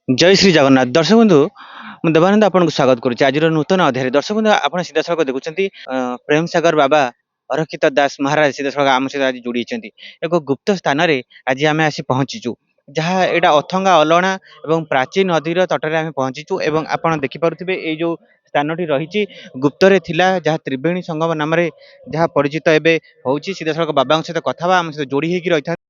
जय श्री जगन्नाथ दर्शक बंधु ମୁଁ ଦେବାନନ୍ଦ ଆପଣଙ୍କୁ ସ୍ୱାଗତ କରୁଛି ଆଜିର ନୂତନ ଅଧ୍ୟାୟରେ। ଦର୍ଶକ ବନ୍ଧୁ ଆପଣ ସିଧାସଳଖ ଦେଖୁଛନ୍ତି ପ୍ରେମ ସାଗର ବାବା ଅରକ୍ଷିତ ଦାସ ମହାରାଜ ସିଧାସଳଖ ଆମ ସହିତ ଆଜି ଯୋଡ଼ିଛନ୍ତି। ଏକ ଗୁପ୍ତ ସ୍ଥାନରେ ଆଜି ଆମେ ଆସି ପହଞ୍ଚିଛୁ, ଯାହା ଏଇଟା ଅଥଙ୍ଗା ଅଲଣା ଏବଂ ପ୍ରାଚୀ ନଦୀର ତଟରେ ଆମେ ପହଞ୍ଚିଛୁ। ଏବଂ ଆପଣ ଦେଖିପାରୁଥିବେ ଏଇ ଯୋଉ ସ୍ଥାନଟି ରହିଛି ଗୁପ୍ତରେ ଥିଲା, ଯାହା ତ୍ରିବେଣୀ ସଙ୍ଗମ ନାମରେ ଯାହା ପରିଚିତ ଏବେ ହଉଛି। ସିଧାସଳଖ ବାବାଙ୍କ ସହିତ କଥା ହେବା, ଆମ ସହିତ ଯୋଡ଼ି ହେଇକି ରହିଥାନ୍ତି।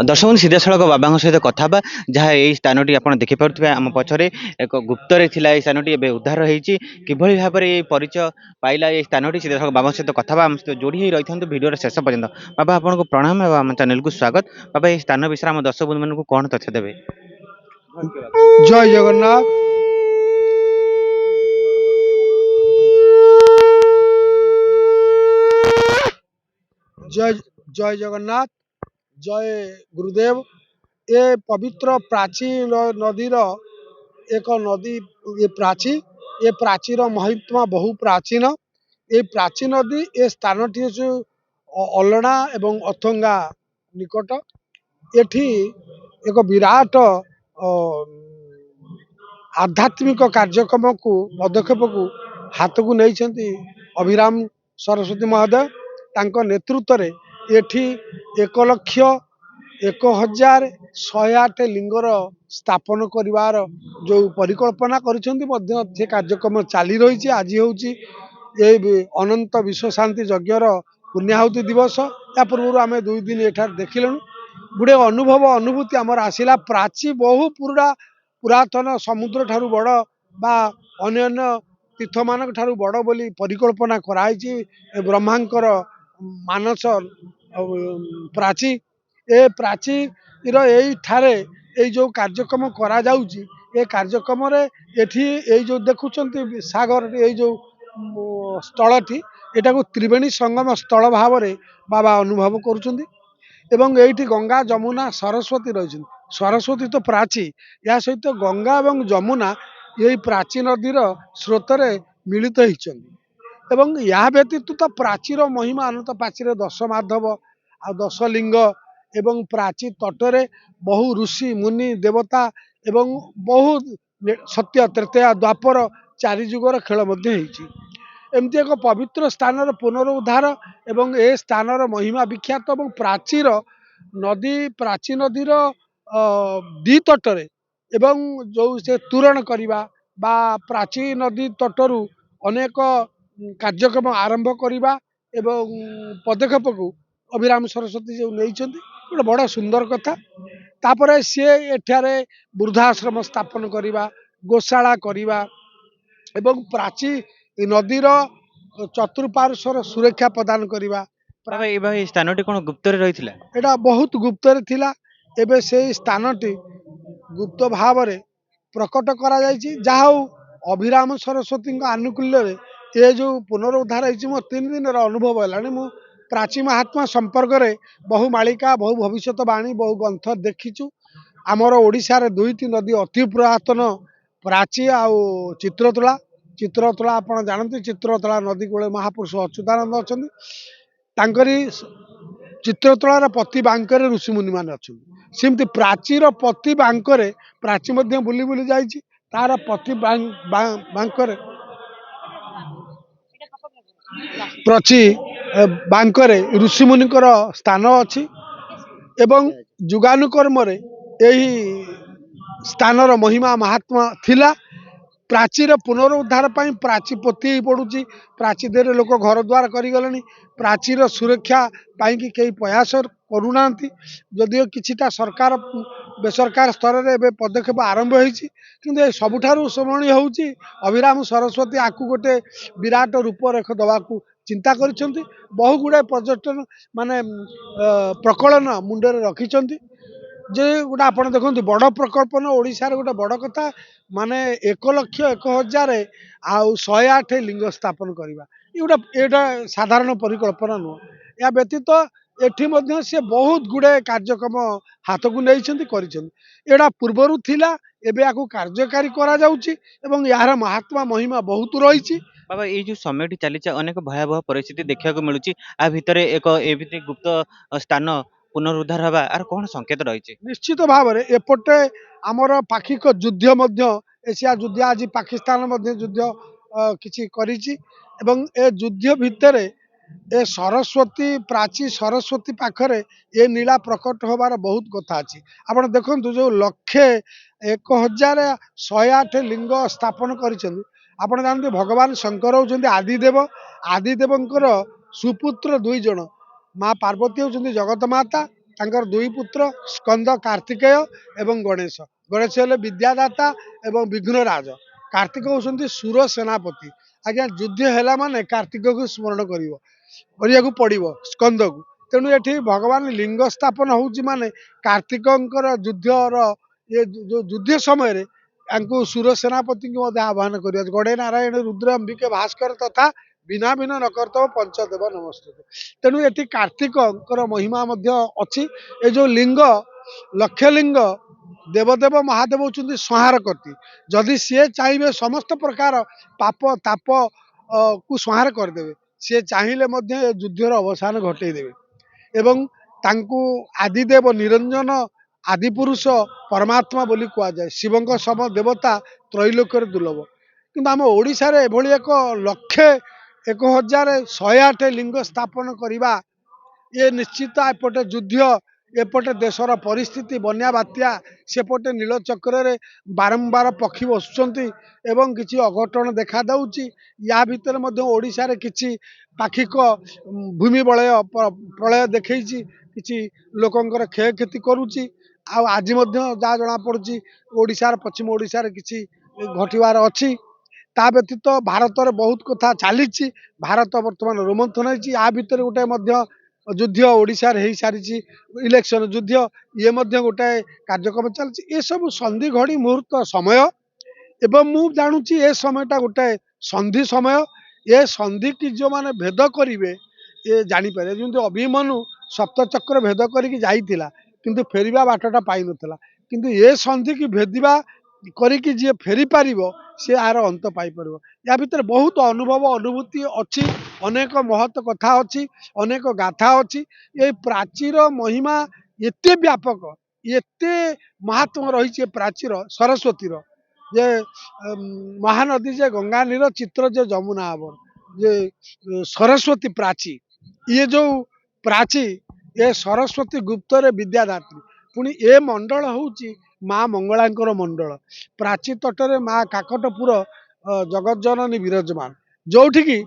ଦର୍ଶକ ବନ୍ଧୁ ସିଧାସଳଖ ବାବାଙ୍କ ସହିତ କଥା ହେବା, ଯାହା ଏଇ ସ୍ଥାନଟି ଆପଣ ଦେଖିପାରୁଥିବେ ଆମ ପଛରେ ଏକ ଗୁପ୍ତରେ ଥିଲା। ଏଇ ସ୍ଥାନଟି ଏବେ ଉଦ୍ଧାର ହେଇଛି। କିଭଳି ଭାବରେ ଏଇ ପରିଚୟ ପାଇଲା ଏଇ ସ୍ଥାନଟି, ସିଧାସଳଖ ବାବାଙ୍କ ସହିତ କଥା ହେବା। ଆମ ସହିତ ଯୋଡ଼ି ହେଇ ରହିଥାନ୍ତୁ ଭିଡ଼ିଓର ଶେଷ ପର୍ଯ୍ୟନ୍ତ। ବାବା ଆପଣଙ୍କୁ ପ୍ରଣାମ ଏବଂ ଆମ ଚ୍ୟାନେଲକୁ ସ୍ୱାଗତ। ବାବା ଏଇ ସ୍ଥାନ ବିଷୟରେ ଆମ ଦର୍ଶକ ବନ୍ଧୁମାନଙ୍କୁ କ'ଣ ତଥ୍ୟ ଦେବେ? ଜୟ ଜଗନ୍ନାଥ। ଜୟ ଜୟ ଜଗନ୍ନାଥ। ଜୟ ଗୁରୁଦେବ। ଏ ପବିତ୍ର ପ୍ରାଚୀ ନଦୀର ଏକ ନଦୀ, ଏ ପ୍ରାଚୀର ମହିମା ବହୁ ପ୍ରାଚୀନ। ଏ ପ୍ରାଚୀ ନଦୀ ଏ ସ୍ଥାନଟି ହେଉଛି ଅଲଣା ଏବଂ ଅଥଙ୍ଗା ନିକଟ। ଏଠି ଏକ ବିରାଟ ଆଧ୍ୟାତ୍ମିକ କାର୍ଯ୍ୟକ୍ରମକୁ ପଦକ୍ଷେପକୁ ହାତକୁ ନେଇଛନ୍ତି ଅଭିରାମ ସରସ୍ୱତୀ ମହୋଦୟ। ତାଙ୍କ ନେତୃତ୍ୱରେ ଏଠି 1,01,108 ଲିଙ୍ଗର ସ୍ଥାପନ କରିବାର ଯେଉଁ ପରିକଳ୍ପନା କରିଛନ୍ତି, ମଧ୍ୟ ସେ କାର୍ଯ୍ୟକ୍ରମ ଚାଲି ରହିଛି। ଆଜି ହେଉଛି ଏ ଅନନ୍ତ ବିଶ୍ୱ ଶାନ୍ତି ଯଜ୍ଞର ପୁଣ୍ୟାହୁତି ଦିବସ। ୟା ପୂର୍ବରୁ ଆମେ 2 ଦିନ ଏଠାରେ ଦେଖିଲୁଣି। ଗୋଟେ ଅନୁଭୂତି ଆମର ଆସିଲା। ପ୍ରାଚୀ ବହୁ ପୁରାତନ, ସମୁଦ୍ର ଠାରୁ ବଡ଼ ବା ଅନ୍ୟାନ୍ୟ ତୀର୍ଥମାନଙ୍କ ଠାରୁ ବଡ଼ ବୋଲି ପରିକଳ୍ପନା କରାଯାଇଛି। ବ୍ରହ୍ମାଙ୍କର ମାନସ ପ୍ରାଚୀ। ଏ ପ୍ରାଚୀର ଏଇଠାରେ ଏଇ ଯେଉଁ କାର୍ଯ୍ୟକ୍ରମ କରାଯାଉଛି, ଏ କାର୍ଯ୍ୟକ୍ରମରେ ଏଠି ଏଇ ଯେଉଁ ଦେଖୁଛନ୍ତି ସାଗର, ଏଇ ଯେଉଁ ସ୍ଥଳଟି, ଏଟାକୁ ତ୍ରିବେଣୀ ସଙ୍ଗମ ସ୍ଥଳ ଭାବରେ ବାବା ଅନୁଭବ କରୁଛନ୍ତି। ଏବଂ ଏଇଠି ଗଙ୍ଗା, ଯମୁନା, ସରସ୍ୱତୀ ରହିଛନ୍ତି। ସରସ୍ୱତୀ ତ ପ୍ରାଚୀ, ଏହା ସହିତ ଗଙ୍ଗା ଏବଂ ଯମୁନା ଏଇ ପ୍ରାଚୀ ନଦୀର ସ୍ରୋତରେ ମିଳିତ ହେଇଛନ୍ତି। ଏବଂ ଏହା ବ୍ୟତୀତ ତ ପ୍ରାଚୀର ମହିମା ଅନନ୍ତ। ପ୍ରାଚୀର 10 ମାଧବ ଆଉ 10 ଲିଙ୍ଗ, ଏବଂ ପ୍ରାଚୀ ତଟରେ ବହୁ ଋଷି ମୁନି ଦେବତା ଏବଂ ବହୁ ସତ୍ୟ, ତ୍ରେତୟା, ଦ୍ୱାପର 4 ଯୁଗର ଖେଳ ମଧ୍ୟ ହେଇଛି। ଏମିତି ଏକ ପବିତ୍ର ସ୍ଥାନର ପୁନରୁଦ୍ଧାର ଏବଂ ଏ ସ୍ଥାନର ମହିମା ବିଖ୍ୟାତ। ଏବଂ ପ୍ରାଚୀ ନଦୀର ଦି ତଟରେ ଏବଂ ଯେଉଁ ସେ ତୋରଣ କରିବା ବା ପ୍ରାଚୀ ନଦୀ ତଟରୁ ଅନେକ କାର୍ଯ୍ୟକ୍ରମ ଆରମ୍ଭ କରିବା ଏବଂ ପଦକ୍ଷେପକୁ ଅଭିରାମ ସରସ୍ୱତୀ ଯେଉଁ ନେଇଛନ୍ତି, ଗୋଟେ ବଡ଼ ସୁନ୍ଦର କଥା। ତାପରେ ସିଏ ଏଠାରେ ବୃଦ୍ଧାଶ୍ରମ ସ୍ଥାପନ କରିବା, ଗୋଶାଳା କରିବା ଏବଂ ପ୍ରାଚୀ ନଦୀର ଚତୁଃପାର୍ଶ୍ୱର ସୁରକ୍ଷା ପ୍ରଦାନ କରିବା। ବାବା ଏଇ ସ୍ଥାନଟି କ'ଣ ଗୁପ୍ତରେ ରହିଥିଲା? ଏଟା ବହୁତ ଗୁପ୍ତରେ ଥିଲା। ଏବେ ସେଇ ସ୍ଥାନଟି ଗୁପ୍ତ ଭାବରେ ପ୍ରକଟ କରାଯାଇଛି। ଯାହା ହଉ, ଅଭିରାମ ସରସ୍ୱତୀଙ୍କ ଆନୁକୂଲ୍ୟରେ ଏ ଯେଉଁ ପୁନରୁଦ୍ଧାର ହେଇଛି, ମୋ 3 ଦିନର ଅନୁଭବ ହେଲାଣି। ମୁଁ ପ୍ରାଚୀ ମହାତ୍ମା ସମ୍ପର୍କରେ ବହୁ ମାଳିକା, ବହୁ ଭବିଷ୍ୟତବାଣୀ, ବହୁ ଗ୍ରନ୍ଥ ଦେଖିଛୁ। ଆମର ଓଡ଼ିଶାରେ 2ଟି ନଦୀ ଅତି ପୁରାତନ, ପ୍ରାଚୀ ଆଉ ଚିତ୍ରତୋଳା ଆପଣ ଜାଣନ୍ତି। ଚିତ୍ରତୋଳା ନଦୀ କୂଳେ ମହାପୁରୁଷ ଅଚ୍ୟୁତାନନ୍ଦ ଅଛନ୍ତି। ତାଙ୍କରି ଚିତ୍ରତୋଳାର ପ୍ରତି ବାଙ୍କରେ ଋଷିମୁନି ମାନେ ଅଛନ୍ତି। ସେମିତି ପ୍ରାଚୀର ପ୍ରତି ବାଙ୍କରେ, ପ୍ରାଚୀ ମଧ୍ୟ ବୁଲି ବୁଲି ଯାଇଛି, ତାର ପ୍ରତି ବାଙ୍କରେ ପ୍ରଚୀ ବାଙ୍କରେ ଋଷିମୁନିଙ୍କର ସ୍ଥାନ ଅଛି। ଏବଂ ଯୁଗାନୁକର୍ମରେ ଏହି ସ୍ଥାନର ମହିମା ମାହାତ୍ମ୍ୟ ଥିଲା। ପ୍ରାଚୀର ପୁନରୁଦ୍ଧାର ପାଇଁ ପ୍ରାଚୀ ପୋତି ହେଇ ପଡ଼ୁଛି। ପ୍ରାଚୀ ଦେହରେ ଲୋକ ଘର ଦ୍ୱାର କରିଗଲେଣି। ପ୍ରାଚୀର ସୁରକ୍ଷା ପାଇଁକି କେହି ପ୍ରୟାସ କରୁନାହାନ୍ତି। ଯଦିଓ କିଛିଟା ସରକାର, ବେସରକାର ସ୍ତରରେ ଏବେ ପଦକ୍ଷେପ ଆରମ୍ଭ ହେଇଛି, କିନ୍ତୁ ଏ ସବୁଠାରୁ ସ୍ମରଣୀୟ ହେଉଛି ଅଭିରାମ ସରସ୍ୱତୀ ଆକୁ ଗୋଟେ ବିରାଟ ରୂପରେଖ ଦେବାକୁ ଚିନ୍ତା କରିଛନ୍ତି। ବହୁ ଗୁଡ଼ାଏ ପର୍ଯ୍ୟଟନ ମାନେ ପ୍ରକଳନ ମୁଣ୍ଡରେ ରଖିଛନ୍ତି। ଯେ ଗୋଟେ ଆପଣ ଦେଖନ୍ତୁ ବଡ଼ ପ୍ରକଳ୍ପ ନୁହଁ ଓଡ଼ିଶାରେ ଗୋଟେ ବଡ଼ କଥା ମାନେ 1,01,000 ଆଉ 108 ଲିଙ୍ଗ ସ୍ଥାପନ କରିବା। ଏଇଟା ସାଧାରଣ ପରିକଳ୍ପନା ନୁହଁ। ଏହା ବ୍ୟତୀତ ଏଠି ମଧ୍ୟ ସେ ବହୁତ ଗୁଡ଼ାଏ କାର୍ଯ୍ୟକ୍ରମ ହାତକୁ ନେଇଛନ୍ତି କରିଛନ୍ତି। ଏଇଟା ପୂର୍ବରୁ ଥିଲା ଏବେ ୟାକୁ କାର୍ଯ୍ୟକାରୀ କରାଯାଉଛି ଏବଂ ଏହାର ମହାତ୍ମା ମହିମା ବହୁତ ରହିଛି। ବାବା ଏଇ ଯୋଉ ସମୟଟି ଚାଲିଛି ଅନେକ ଭୟାବହ ପରିସ୍ଥିତି ଦେଖିବାକୁ ମିଳୁଛି। ଆ ଭିତରେ ଏମିତି ଗୁପ୍ତ ସ୍ଥାନ ପୁନରୁଦ୍ଧାର ହେବା ଆର କଣ ସଂକେତ ରହିଛି? ନିଶ୍ଚିତ ଭାବରେ ଏପଟେ ଆମର ପାକ୍ଷିକ ଯୁଦ୍ଧ ମଧ୍ୟ ଏସିଆ ଯୁଦ୍ଧ ଆଜି ପାକିସ୍ତାନ ମଧ୍ୟ ଯୁଦ୍ଧ କିଛି କରିଛି ଏବଂ ଏ ଯୁଦ୍ଧ ଭିତରେ ଏ ସରସ୍ୱତୀ ପ୍ରାଚୀ ସରସ୍ୱତୀ ପାଖରେ ଏ ନୀଳା ପ୍ରକଟ ହେବାର ବହୁତ କଥା ଅଛି। ଆପଣ ଦେଖନ୍ତୁ ଯୋଉ 1,01,108 ଲିଙ୍ଗ ସ୍ଥାପନ କରିଛନ୍ତି। ଆପଣ ଜାଣନ୍ତି ଭଗବାନ ଶଙ୍କର ହଉଛନ୍ତି ଆଦିଦେବ। ଆଦିଦେବଙ୍କର ସୁପୁତ୍ର 2 ଜଣ। ମା ପାର୍ବତୀ ହଉଛନ୍ତି ଜଗତ ମାତା। ତାଙ୍କର 2 ପୁତ୍ର ସ୍କନ୍ଦ କାର୍ତ୍ତିକେୟ ଏବଂ ଗଣେଶ। ଗଣେଶ ହେଲେ ବିଦ୍ୟାଦାତା ଏବଂ ବିଘ୍ନରାଜ। କାର୍ତ୍ତିକ ହଉଛନ୍ତି ସୁର ସେନାପତି। ଆଜ୍ଞା ଯୁଦ୍ଧ ହେଲା ମାନେ କାର୍ତ୍ତିକକୁ ସ୍ମରଣ କରିବାକୁ ପଡ଼ିବ ସ୍କନ୍ଦକୁ। ତେଣୁ ଏଠି ଭଗବାନ ଲିଙ୍ଗ ସ୍ଥାପନ ହଉଛି ମାନେ କାର୍ତ୍ତିକଙ୍କର ଯୁଦ୍ଧର ଯୋଉ ଯୁଦ୍ଧ ସମୟରେ ୟାଙ୍କୁ ସୁର ସେନାପତିଙ୍କୁ ମଧ୍ୟ ଆହ୍ୱାନ କରିବା ଗଡ଼େ ନାରାୟଣ ରୁଦ୍ର ଅମ୍ବିକେ ଭାସ୍କର ତଥା ବିନା ବିନ ନକର୍ତ୍ତବ ପଞ୍ଚଦେବ ନମସ୍ତେ। ତେଣୁ ଏଠି କାର୍ତ୍ତିକଙ୍କର ମହିମା ମଧ୍ୟ ଅଛି। ଏ ଯୋଉ ଲିଙ୍ଗ ଲକ୍ଷ ଲିଙ୍ଗ ଦେବଦେବ ମହାଦେବ ହଉଛନ୍ତି ସଂହାର କର୍ତ୍ତି। ଯଦି ସିଏ ଚାହିଁବେ ସମସ୍ତ ପ୍ରକାର ପାପ ତାପ କୁ ସଂହାର କରିଦେବେ। ସିଏ ଚାହିଁଲେ ମଧ୍ୟ ଏ ଯୁଦ୍ଧର ଅବସାନ ଘଟେଇ ଦେବେ ଏବଂ ତାଙ୍କୁ ଆଦିଦେବ ନିରଞ୍ଜନ ଆଦିପୁରୁଷ ପରମାତ୍ମା ବୋଲି କୁହାଯାଏ। ଶିବଙ୍କ ସମ ଦେବତା ତ୍ରୈଲୋକ୍ୟରେ ଦୁର୍ଲଭ। କିନ୍ତୁ ଆମ ଓଡ଼ିଶାରେ ଏଭଳି 1,01,108 ଲିଙ୍ଗ ସ୍ଥାପନ କରିବା ଏ ନିଶ୍ଚିତ ଏପଟେ ଯୁଦ୍ଧ ଏପଟେ ଦେଶର ପରିସ୍ଥିତି ବନ୍ୟା ବାତ୍ୟା ସେପଟେ ନୀଳଚକ୍ରରେ ବାରମ୍ବାର ପକ୍ଷୀ ବସୁଛନ୍ତି ଏବଂ କିଛି ଅଘଟଣ ଦେଖାଦେଉଛି। ୟା ଭିତରେ ମଧ୍ୟ ଓଡ଼ିଶାରେ କିଛି ପାକ୍ଷିକ ଭୂମି ପ୍ରଳୟ ଦେଖେଇଛି କିଛି ଲୋକଙ୍କର କ୍ଷୟକ୍ଷତି କରୁଛି। ଆଉ ଆଜି ମଧ୍ୟ ଯାହା ଜଣାପଡ଼ୁଛି ଓଡ଼ିଶାର ପଶ୍ଚିମ ଓଡ଼ିଶାରେ କିଛି ଘଟିବାର ଅଛି। ତା ବ୍ୟତୀତ ଭାରତରେ ବହୁତ କଥା ଚାଲିଛି। ଭାରତ ବର୍ତ୍ତମାନ ରୋମନ୍ଥନ ହେଇଛି। ୟା ଭିତରେ ଗୋଟେ ମଧ୍ୟ ଯୁଦ୍ଧ ଓଡ଼ିଶାରେ ହେଇସାରିଛି ଇଲେକ୍ସନ ଯୁଦ୍ଧ ଇଏ ମଧ୍ୟ ଗୋଟାଏ କାର୍ଯ୍ୟକ୍ରମ ଚାଲିଛି। ଏସବୁ ସନ୍ଧି ଘଡ଼ି ମୁହୂର୍ତ୍ତ ସମୟ ଏବଂ ମୁଁ ଜାଣୁଛି ଏ ସମୟଟା ଗୋଟାଏ ସନ୍ଧି ସମୟ। ଏ ସନ୍ଧିକି ଯେଉଁମାନେ ଭେଦ କରିବେ ଏ ଜାଣିପାରିବେ। ଯେମିତି ଅଭିମନ୍ୟୁ ସପ୍ତଚକ୍ର ଭେଦ କରିକି ଯାଇଥିଲା କିନ୍ତୁ ଫେରିବା ବାଟଟା ପାଇନଥିଲା। କିନ୍ତୁ ଏ ସନ୍ଧିକି ଭେଦିବା କରିକି ଯିଏ ଫେରି ପାରିବ ସେ ଏହାର ଅନ୍ତ ପାଇପାରିବ। ୟା ଭିତରେ ବହୁତ ଅନୁଭବ ଅନୁଭୂତି ଅଛି। ଅନେକ ମହତ କଥା ଅଛି। ଅନେକ ଗାଥା ଅଛି। ଏ ପ୍ରାଚୀର ମହିମା ଏତେ ବ୍ୟାପକ ଏତେ ମାହାତ୍ମ୍ୟ ରହିଛି ଏ ପ୍ରାଚୀର ସରସ୍ୱତୀର ଯେ ମହାନଦୀ ଯେ ଗଙ୍ଗା ନୀର ଚିତ୍ର ଯେ ଯମୁନା ଆବର ଯେ ସରସ୍ୱତୀ ପ୍ରାଚୀ ଇଏ ଯୋଉ ପ୍ରାଚୀ ଏ ସରସ୍ୱତୀ ଗୁପ୍ତରେ ବିଦ୍ୟାଦାତ୍ରୀ। ପୁଣି ଏ ମଣ୍ଡଳ ହଉଛି ମା ମଙ୍ଗଳାଙ୍କର ମଣ୍ଡଳ। ପ୍ରାଚୀ ତଟରେ ମା କାକଟପୁର ଜଗଜ୍ଜନନୀ ବିରାଜମାନ ଯୋଉଠିକି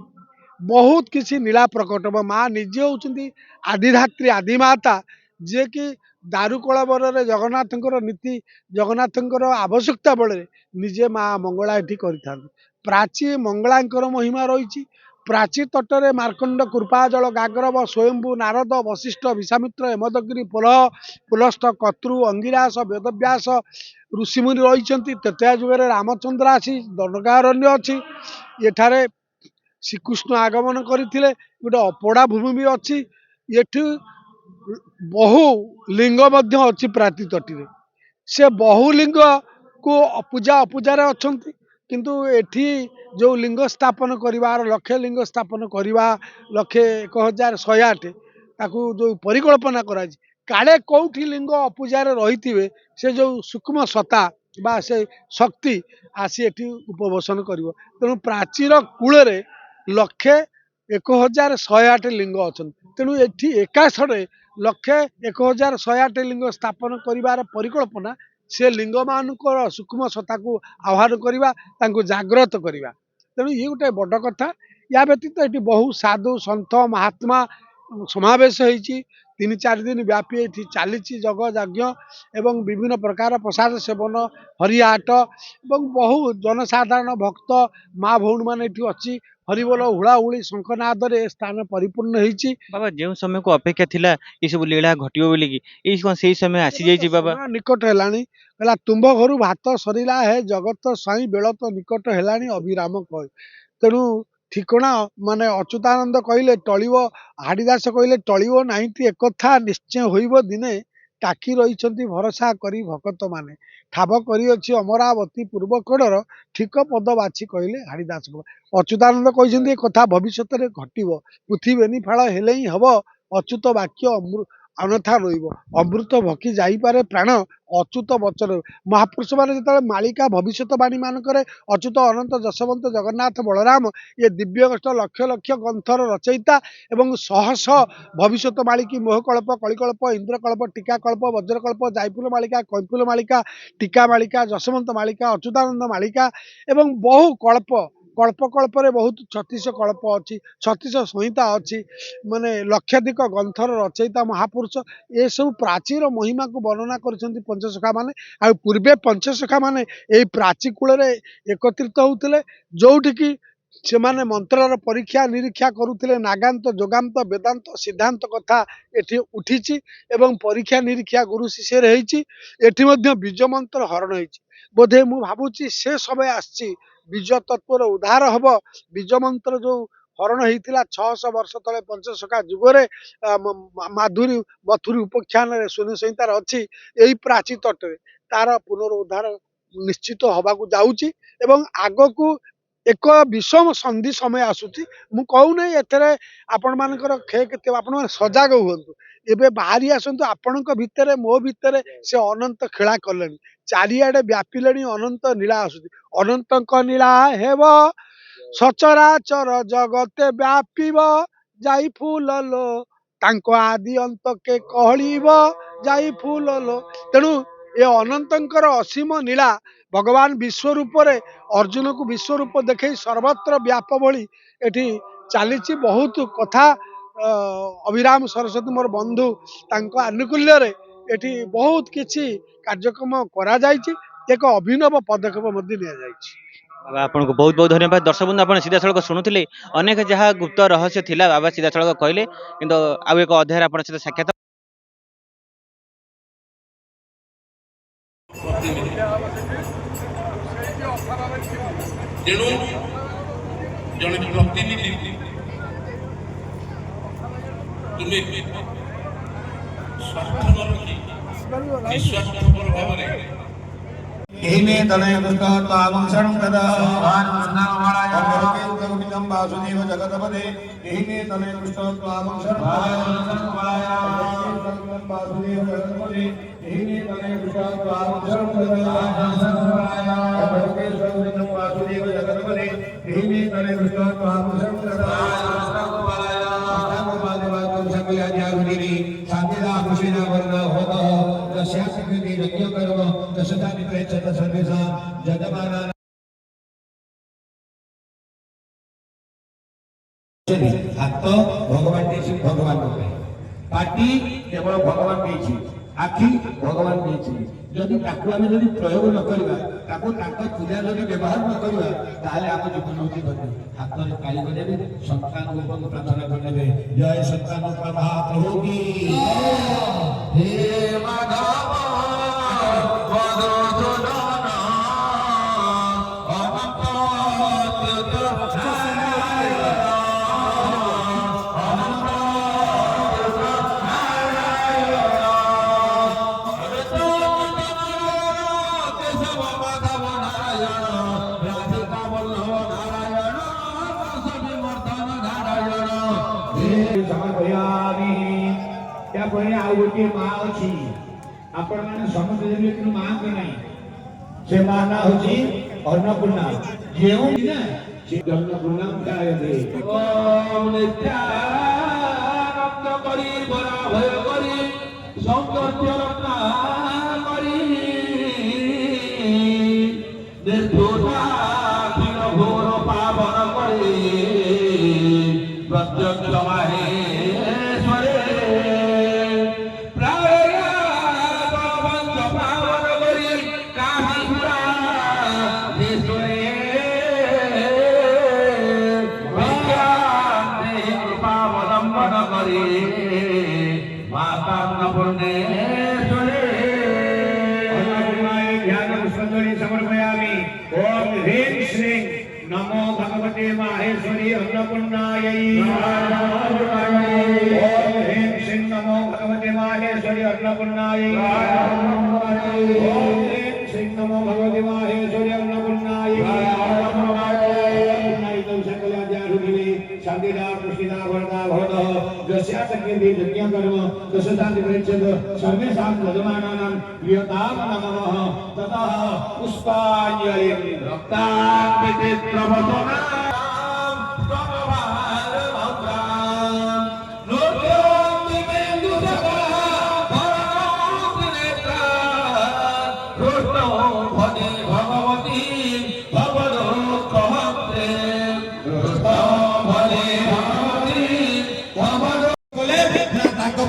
ବହୁତ କିଛି ନୀଳା ପ୍ରକଟ ହବ। ମା ନିଜେ ହଉଛନ୍ତି ଆଦିଧାତ୍ରୀ ଆଦିମାତା ଯିଏକି ଦାରୁକୋଳବରରେ ଜଗନ୍ନାଥଙ୍କର ନୀତି ଜଗନ୍ନାଥଙ୍କର ଆବଶ୍ୟକତା ବେଳରେ ନିଜେ ମା ମଙ୍ଗଳା ଏଠି କରିଥାନ୍ତି। ପ୍ରାଚୀ ମଙ୍ଗଳାଙ୍କର ମହିମା ରହିଛି। ପ୍ରାଚୀ ତଟରେ ମାର୍କଣ୍ଡ କୃପାଜଳ ଗାଗ୍ରବ ସ୍ୱୟମ୍ଭୁ ନାରଦ ବଶିଷ୍ଠ ବିଶ୍ୱାମିତ୍ର ହେମଦଗିରି ପୁଲସ୍ତ କର୍ତ୍ତୃ ଅଙ୍ଗିରାସ ବେଦବ୍ୟାସ ଋଷିମୁନି ରହିଛନ୍ତି। ତ୍ରେତୟା ଯୁଗରେ ରାମଚନ୍ଦ୍ର ଆସି ଦଣ୍ଡକାରଣ୍ୟ ଅଛି। ଏଠାରେ ଶ୍ରୀକୃଷ୍ଣ ଆଗମନ କରିଥିଲେ। ଗୋଟେ ଅପୋଡ଼ା ଭୂମି ବି ଅଛି। ଏଠି ବହୁ ଲିଙ୍ଗ ମଧ୍ୟ ଅଛି ପ୍ରାଚୀ ତଟିରେ। ସେ ବହୁ ଲିଙ୍ଗକୁ ପୂଜା ଅପୂଜାରେ ଅଛନ୍ତି। କିନ୍ତୁ ଏଠି ଯୋଉ ଲିଙ୍ଗ ସ୍ଥାପନ କରିବାର ଲକ୍ଷେ ଲିଙ୍ଗ ସ୍ଥାପନ କରିବା 1,01,108 ତାକୁ ଯୋଉ ପରିକଳ୍ପନା କରାଯାଇଛି କାଳେ କୋଉଠି ଲିଙ୍ଗ ଅପୂଜାରେ ରହିଥିବେ ସେ ଯୋଉ ସୂକ୍ଷ୍ମ ସତ୍ତା ବା ସେ ଶକ୍ତି ଆସି ଏଠି ଉପବେଶନ କରିବ। ତେଣୁ ପ୍ରାଚୀର କୂଳରେ 1,01,108 ଲିଙ୍ଗ ଅଛନ୍ତି। ତେଣୁ ଏଠି ଏକାଥରେ 1,01,108 ଲିଙ୍ଗ ସ୍ଥାପନ କରିବାର ପରିକଳ୍ପନା ସେ ଲିଙ୍ଗମାନଙ୍କର ସୂକ୍ଷ୍ମ ସତ୍ତାକୁ ଆହ୍ୱାନ କରିବା ତାଙ୍କୁ ଜାଗ୍ରତ କରିବା। ତେଣୁ ଇଏ ଗୋଟେ ବଡ଼ କଥା। ୟା ବ୍ୟତୀତ ଏଠି ବହୁ ସାଧୁ ସନ୍ଥ ମହାତ୍ମା ସମାବେଶ ହେଇଛି। 3-4 दिन व्यापी एठी चली जग यज्ञ एवं विभिन्न प्रकार प्रसाद सेवन हरिहाट एवं बहु जनसाधारण भक्त माँ भौणी मैंने अच्छी हरिबोल हुड़ाहुड़ी शंखनाद स्थान परिपूर्ण होती। बाबा जो समय को अपेक्षा थिला ये सब लीला घटियो बोली कि एई कौन सही समय आसी जाइए बाबा। समय निकट हेलानी कहला तुम्भ घर भात सरिला है जगत स्वाई बेल तो निकट हेलानी अभिराम कहे तेणु ठिकणा माने अच्युतानंद कहले टलिबो हाड़ीदास कहले टलिबो नाइंती एकथा निश्चय होइबो दिने टाकी रही भरोसा करी भकत माने ठाब करी अछि अमरावती पूर्व कड़र ठीक पद बाछी कहले हाड़ीदास अच्युतानंद कहते कथा भविष्य में घटिबो पृथ्वी फाड़ हेले ही हब अच्युत वाक्य अनथा रहिबो अमृत भकी जाइपारे प्राण अच्युत वचन महापुरुष माने जेतले मालिका भविष्यवाणी मानकरे अच्युत अनंत जशवंत जगन्नाथ बलराम ये दिव्य कष्ट लक्ष लक्ष ग्रंथर रचयिता एवं शह शह भविष्यत मालिकी मोहकल्प कलिकल्प इंद्रकल्प टीकाकल्प वज्रकल्प जायफुल मालिका कैफुल मालिका टीका मालिका जशवंत मालिका अच्युतानंद मालिका एवं बहु कल्प कल्प कल्परे बहुत 36 कल्प अच्छी 36 संहिता अच्छी माने लक्षाधिक ग्रंथर रचयिता महापुरुष ये सब प्राचीर महिमा को वर्णना कर पंचसखा माने आ पूर्वे पंचसखा माने यही प्राची कूल एकत्रित होते जोठिकी से माने मंत्रर परीक्षा निरीक्षा करुले नागांत जोगांत वेदांत सिद्धांत कथा एठी उठिची एवं परीक्षा निरीक्षा गुरु शिष्य एठी बीज मंत्र हरण होती बोधे मु भावुची से समय आसी बीज तत्वर उद्धार हम बीज मंत्र जो हरण होता 600 वर्ष तले पंचसखा जुगरे माधुरी मथुरी उपाख्यान शून्य संहितार अच्छी यही प्राची तटे तार पुनरुद्धार निश्चित हवाक जाऊँगी एवं आगकू एक विषम संधि समय आसूची मु कहूना एथरे आपण मानकर क्षय केते आपण माने सजग हुंतु एबे बाहरी आसंतु आपणक भितरे मो भितरे से अनंत खेला कलेनी चारिआडे व्यापिलेनी अनंत नीला आसूची अनंतक नीला हेब सचराचर जगते व्यापीब जाई फूललो तांको आदि अंत के कहलिब जाई फूललो तेणु ए अनंतंकर असीम नीला भगवान विश्वरूप अर्जुन को विश्वरूप देखे सर्वत्र व्याप भली एठी चली बहुत कथा अभिराम सरस्वती मोर बंधु तांको आनुकूल्य रे एठी बहुत किछि कार्यक्रम करा जायछि एक अभिनव पदक्षेप मध्य लिया जायछि। बाबा आपको बहुत बहुत धन्यवाद दर्शक बंधु आप सीधा सड़क शुणुले अनेक जहाँ गुप्त रहस्य थिला बाबा सीधा सड़क कहले किंतु आउ एक अध्याय आप सहित साक्षात तेणु जड़े प्रतिनिधि तुम्हें स्वार्थ न रखी निस्वार्थपर भाव एहिमे तनय दुष्टत्वामं शरणं तदा अमरकेन्द्रगुणितं वासुदेव जगतपदे एहिमे तनय दुष्टत्वामं शरणं वासुदेव जगतपदे एहिमे तनय दुष्टत्वामं शरणं तदा अमरकेन्द्रगुणितं वासुदेव जगतपदे एहिमे तनय दुष्टत्वामं शरणं तदा शांतिदा खुशीदा वर्ण होत दशासक्ती यज्ञ कर्म दशता नित्रेच्छत सर्वेसा जगमाना हाथ भगवान देछि भगवान को पाटी केवल भगवान देछि आखि भगवान देछि जदि ताकू आमे जदि प्रयोग न करबा ताकू ताक पूजा जदि व्यवहार न करबा ताले आप जीवन होती बने हाथ रे काली बनेबे संतान को प्रार्थना करबे जय संतान प्रभा प्रभु की हे माधव गोटे माँ अच्छी आपण मैंने समझे कि माँ के नहीं से माँ ना होची अन्नपूर्णा जेऊ ना से अन्नपूर्णा काय दे ओम नित्यानंद करी बरा भय करी सौंदर्य रत्ना करी निर्दोषा दिन घोर पावन करी प्रत्यक्ष माहेश्वरे अन्नपूर्णेश्वरी अन्नपूर्णायै ध्यान पुष्पाञ्जलि समर्पयामि ओम ह्रीं श्रीं नमो भगवते माहेश्वरी अन्नपूर्णायै ओम ह्रीं श्रीं नमो भगवते माहेश्वरी अन्नपूर्णायै ओम ह्रीं श्रीं नमो भगवते माहेश्वरी अन्नपूर्णायै शांतिदार पुष्टिदा वरदा भवतः यस्या सख्येति यज्ञं कर्म तस्य शान्ति परिच्छेद सर्वेषां यजमानानां प्रियतां नमः ततः पुष्पाञ्जलिं रक्तां विचित्रवदनां त्वमभारभद्रां नृत्यों दिवेन्दुसखा भरतनेत्रा हृष्टो भजे भगवती भवदोत्कहस्ते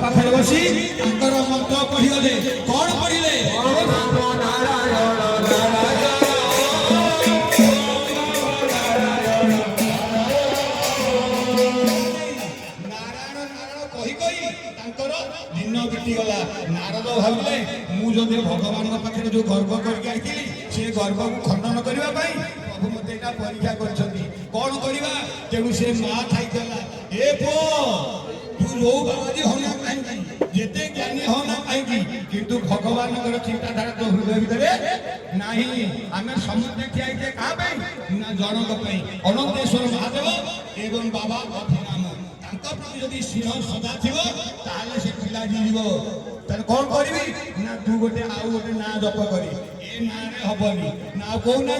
पाखरे बसी मंत्र पढ़िले कौन पढ़िले दिन बीतीगला नारद भाविले मुझे भगवान पाखे जो गर्व करके से गर्व को खंडन करने प्रभु मत परीक्षा कर कौन करवा तेणु से माँ थी ए पो तू रो बाबाजी होना कहीं जिते ज्ञानी होना कहीं किंतु भगवान चिंताधारा तो हृदय भितर नहीं आम समस्ते ठिया क्या ना जनक अनंतेश्वर महादेव एवं बाबा अभिराम प्रति यदि स्नेह सदा थी से पिला जीव कौन करी ना तू गोटे आउ गोटे ना जप करी ए ना हबनी ना कौ ना